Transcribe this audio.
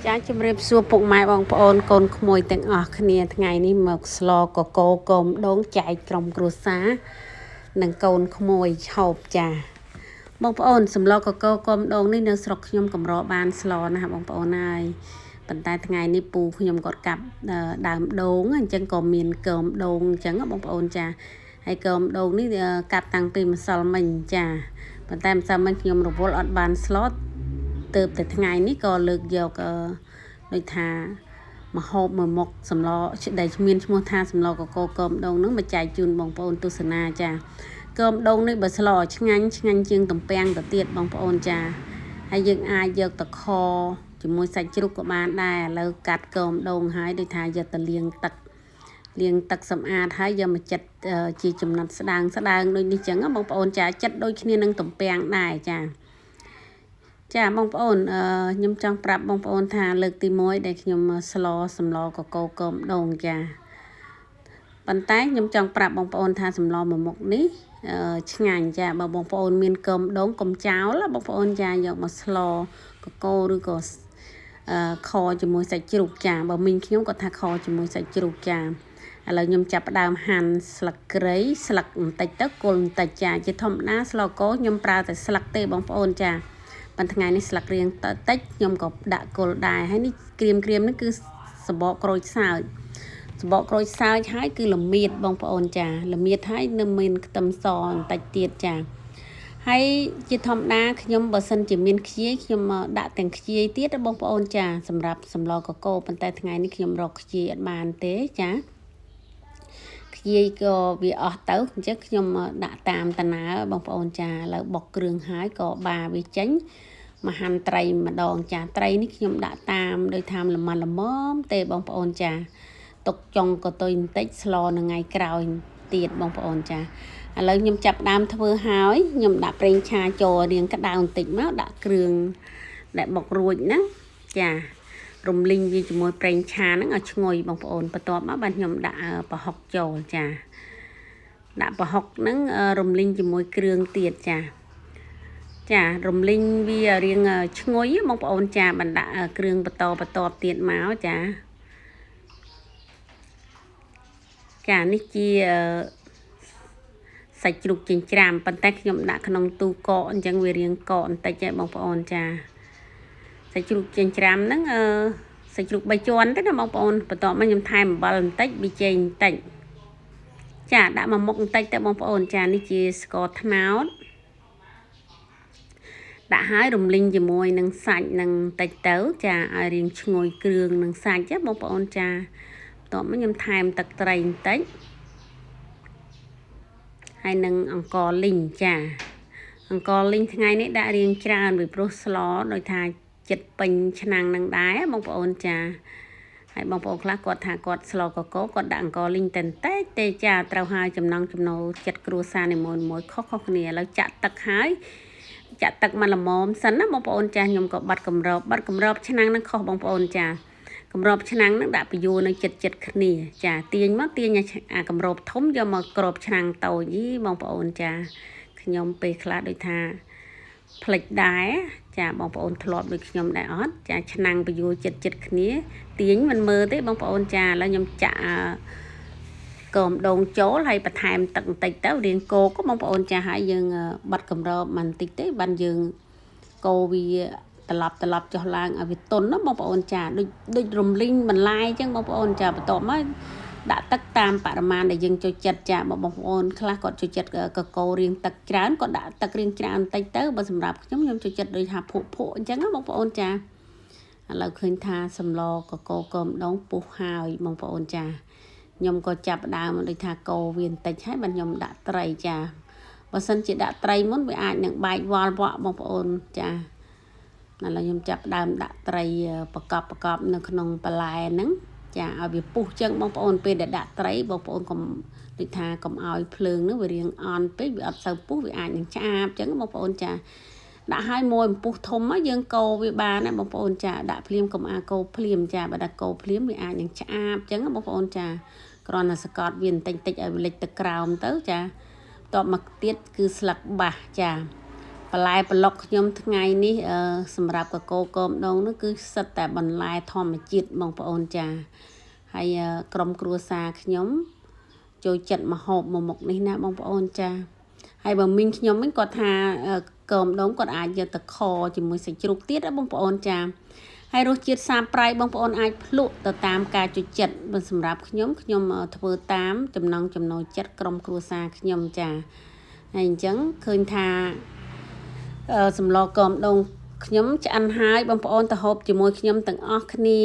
ចាជំរាបសួរពុកម៉ែបងប្អូនកូនក្មួយទាំងអស់គ្នាថ្ងៃនេះមកស្លកកោកុំដងចែកក្រុមគ្រួសារនិងកូនក្មួយឆោបចាបងប្អូនសម្លកកោកុំដងនេះនៅស្រុកខ្ញុំកម្របានស្លណាបងប្អូនហើយប៉ុន្តែថ្ងៃនេះពូខ្ញុំគាត់កាប់ដើមដូងអញ្ចឹងក៏មានកោមដូងអញ្ចឹងបងប្អូនចាហើយកោមដូងនេះកាប់តាំងពីម្សិលមិញចាប៉ុន្តែម្សិលមិញខ្ញុំរវល់អត់បានស្លទើបតែថ្ងៃនេះក៏លើកយកដូចថាមហូបមួយមុខសម្លដែលមានឈ្មោះថាសម្លកកូរគោមដងនឹងមកចែកជូនបងប្អូនទស្សនាចាគោមដងនេះបើស្លឆ្ងាញ់ជាងទំពាំងទៅទៀតបងប្អូនចាហើយយើងអាចយកតខជាមួយសាច់ជ្រូកក៏បានដែរឥឡូវកាត់គោមដងហើយដូចថាយកទៅលាងទឹកសម្អាតហើយយកមកចិតជាចំណិតស្ដើងដូចនេះចឹងបងប្អូនចាចិតដូចគ្នានឹងទំពាំងដែរចាបងប្អូនខ្ញុំចង់ប្រាប់បងប្អូនថាលើកទី1ដែលខ្ញុំស្លសម្លកកូរគោមដងចាប៉ុន្តែខ្ញុំចង់ប្រាប់បងប្អូនថាសម្លមួយមុខនេះឆ្ងាញ់ចាបើបងប្អូនមានកូមដងកុំចោលបងប្អូនចាយកមកស្លកកូរឬក៏ខជាមួយសាច់ជ្រូកចាបើមីងខ្ញុំគាត់ថាខជាមួយសាច់ជ្រូកចាឥឡូវខ្ញុំចាប់ផ្ដើមហាន់ស្លឹកគ្រៃស្លឹកបន្តិចទៅគល់បន្តិចចាជាធម្មតាស្លកកូរខ្ញុំប្រើតែស្លឹកទេបងប្អូនចាប៉ុន្តែថ្ងៃនេះស្លឹករៀងតិចខ្ញុំក៏ដាក់គល់ដែរហើយនេះក្រៀមនេះគឺសបកក្រូចសើចហើយគឺល្មៀតបងប្អូនចាល្មៀតហើយនៅមានខ្ទឹមសបន្តិចទៀតចាហើយជាធម្មតាខ្ញុំបើសិនជាមានខ្ជាយខ្ញុំដាក់ទាំងខ្ជាយទៀតបងប្អូនចាសម្រាប់សម្លកកូរប៉ុន្តែថ្ងៃនេះខ្ញុំរកខ្ជាយអត់បានទេចាខ្ជាយក៏វាអស់ទៅអញ្ចឹងខ្ញុំដាក់តាមតាណាបងប្អូនចាឥឡូវបុកគ្រឿងហើយក៏បាវាចេញមកហាន់ត្រីម្ដងចាត្រីនេះខ្ញុំដាក់តាមដោយថាល្មមទេបងប្អូនចាទុកចុងកតុយបន្តិចស្លនៅថ្ងៃក្រោយទៀតបងប្អូនចាឥឡូវខ្ញុំចាប់ដើមធ្វើហើយខ្ញុំដាក់ប្រេងឆាចូលរៀងក្តៅបន្តិចមកដាក់គ្រឿងដែលបុករួចហ្នឹងចារំលីងវាជាមួយប្រេងឆាហ្នឹងឲ្យឈ្ងុយបងប្អូនបន្ទាប់មកបាទខ្ញុំដាក់ប្រហុកចូលចាដាក់ប្រហុកហ្នឹងរំលីងជាមួយគ្រឿងទៀតចារំលីងវារៀងឈ្ងុយបងប្អូនចាបណ្ដាក់គ្រឿងបន្តទៀតមកចានេះជាសាច់ជ្រូកចិញ្ច្រាំប៉ុន្តែខ្ញុំដាក់ក្នុងទូកកអញ្ចឹងវារៀងកកបន្តិចឯងបងប្អូនចាសាច់ជ្រូកចិញ្ច្រាំហ្នឹងសាច់ជ្រូក3ជាន់ទេណាបងប្អូនបន្ទាប់មកខ្ញុំថែមអំបិលបន្តិចប៊ីចេងបន្តិចចាដាក់មួយមុខបន្តិចទៅបងប្អូនចានេះជាស្ករត្នោតដាក់ឲ្យរំលីងជាមួយនឹងសាច់នឹងតិចទៅចាឲ្យរៀងឈ្ងុយគ្រឿងនឹងសាច់បងប្អូនចាបន្ទាប់មកខ្ញុំថែមទឹកត្រីបន្តិចហើយនឹងអង្ករលីងចាអង្ករលីងថ្ងៃនេះដាក់រៀងច្រើនពីព្រោះស្លដោយថាចិត្តពេញឆ្នាំងនឹងដែរបងប្អូនចាហើយបងប្អូនខ្លះគាត់ថាគាត់ស្លកកូរគាត់ដាក់អង្ករលីងតែបន្តិចទេចាត្រូវហើយចំណង់ចំណូលចិត្តគ្រួសារនីមួយខុសគ្នាឥឡូវចាក់ទឹកហើយចាក់ទឹកមកល្មមសិនណាបងប្អូនចាខ្ញុំក៏បាត់កម្របឆ្នាំងនឹងខុសបងប្អូនចាកម្របឆ្នាំងនឹងដាក់បញ្យួរនៅចិត្តគ្នាចាទាញអាកម្របធំយកមកក្របឆ្នាំងតូចបងប្អូនចាខ្ញុំពេលខ្លះដូចថាផ្លិចដែរចាបងប្អូនធ្លាប់ដូចខ្ញុំដែរអត់ចាឆ្នាំងបញ្យួរចិត្តគ្នាទាញមិនមើលទេបងប្អូនចាឥឡូវខ្ញុំចាក់កូរដងចូលហើយបន្ថែមទឹកបន្តិចទៅរៀងកូរបងប្អូនចាហើយយើងបាត់កម្របបន្តិចទេបានយើងកូរវាត្រឡប់ចុះឡើងឲ្យវាទន់ណាបងប្អូនចាដូចរំលីងបន្លែអញ្ចឹងបងប្អូនចាបន្ទាប់មកដាក់ទឹកតាមបរិមាណដែលយើងចូលចិត្តចាបងប្អូនខ្លះគាត់ចូលចិត្តកកូររៀងទឹកច្រើនគាត់ដាក់ទឹករៀងច្រើនបន្តិចទៅបើសម្រាប់ខ្ញុំចូលចិត្តដូចថាភក់អញ្ចឹងណាបងប្អូនចាឥឡូវឃើញថាសម្លកកូរគោមដងពុះហើយបងប្អូនចាខ្ញុំក៏ចាប់ដើមដូចថាកូរវាបន្តិចហើយបាទខ្ញុំដាក់ត្រីចាបើសិនជាដាក់ត្រីមុនវាអាចនឹងបែកវល់វក់បងប្អូនចាឥឡូវខ្ញុំចាប់ដើមដាក់ត្រីប្រកបនៅក្នុងបន្លែហ្នឹងចាឲ្យវាពុះចឹងបងប្អូនពេលដែលដាក់ត្រីបងប្អូនកុំដូចថាកុំឲ្យភ្លើងហ្នឹងវារៀងអន់ពេកវាអត់សូវពុះវាអាចនឹងឆ្អាបចឹងបងប្អូនចាដាក់ឲ្យមួយពុះធំមកយើងកូរវាបានណាបងប្អូនចាដាក់ភ្លាមកុំអាកូរភ្លាមចាបើដាក់កូរភ្លាមវាអាចនឹងឆ្អាបចឹងបងប្អូនចាគ្រាន់តែសកត់វាបន្តិចឲ្យវាលិចទៅក្រោមទៅចាបន្ទាប់មកទៀតគឺស្លឹកបាសចា បន្លែប្លុកខ្ញុំថ្ងៃនេះសម្រាប់កកូរគោម្ដងនោះគឺសិតតែបន្លែធម្មជាតិបងប្អូនចាហើយក្រុមគ្រួសារខ្ញុំចូលចិត្តម្ហូបមួយមុខនេះណាបងប្អូនចាហើយបើមីងខ្ញុំវិញគាត់ថាគោម្ដងគាត់អាចយកទៅខជាមួយសាច់ជ្រូកទៀតណាបងប្អូនចាហើយរសជាតិសាបប្រៃបងប្អូនអាចភ្លក់ទៅតាមការចូលចិត្តសម្រាប់ខ្ញុំធ្វើតាមចំណង់ចំណូលចិត្តក្រុមគ្រួសារខ្ញុំចាហើយអញ្ចឹងឃើញថាសម្លគោម្ដងខ្ញុំឆ្អិនហើយបងប្អូនទៅហូបជាមួយខ្ញុំទាំងអស់គ្នា